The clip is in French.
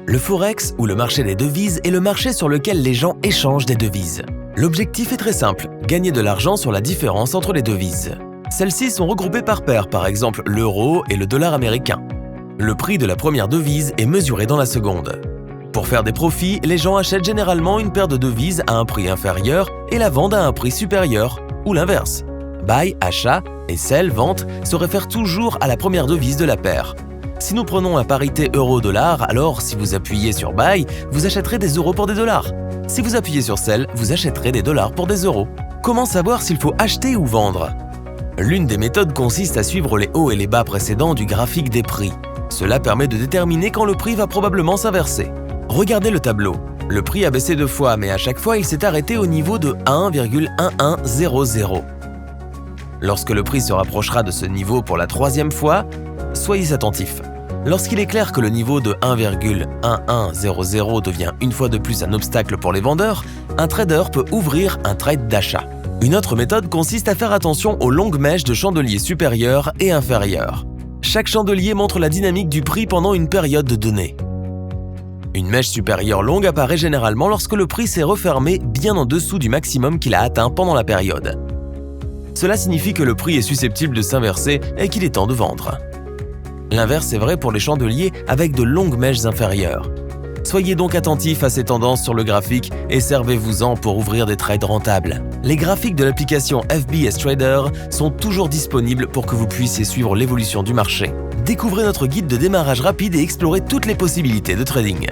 Le Forex, ou le marché des devises, est le marché sur lequel les gens échangent des devises. L'objectif est très simple, gagner de l'argent sur la différence entre les devises. Celles-ci sont regroupées par paires, par exemple l'euro et le dollar américain. Le prix de la première devise est mesuré dans la seconde. Pour faire des profits, les gens achètent généralement une paire de devises à un prix inférieur et la vendent à un prix supérieur, ou l'inverse. Buy, achat, et sell, vente, se réfèrent toujours à la première devise de la paire. Si nous prenons la parité euro-dollar, alors si vous appuyez sur Buy, vous achèterez des euros pour des dollars. Si vous appuyez sur Sell, vous achèterez des dollars pour des euros. Comment savoir s'il faut acheter ou vendre? L'une des méthodes consiste à suivre les hauts et les bas précédents du graphique des prix. Cela permet de déterminer quand le prix va probablement s'inverser. Regardez le tableau. Le prix a baissé 2 fois, mais à chaque fois, il s'est arrêté au niveau de 1,1100. Lorsque le prix se rapprochera de ce niveau pour la 3e fois, soyez attentifs. Lorsqu'il est clair que le niveau de 1,1100 devient une fois de plus un obstacle pour les vendeurs, un trader peut ouvrir un trade d'achat. Une autre méthode consiste à faire attention aux longues mèches de chandeliers supérieurs et inférieurs. Chaque chandelier montre la dynamique du prix pendant une période donnée. Une mèche supérieure longue apparaît généralement lorsque le prix s'est refermé bien en dessous du maximum qu'il a atteint pendant la période. Cela signifie que le prix est susceptible de s'inverser et qu'il est temps de vendre. L'inverse est vrai pour les chandeliers avec de longues mèches inférieures. Soyez donc attentifs à ces tendances sur le graphique et servez-vous-en pour ouvrir des trades rentables. Les graphiques de l'application FBS Trader sont toujours disponibles pour que vous puissiez suivre l'évolution du marché. Découvrez notre guide de démarrage rapide et explorez toutes les possibilités de trading.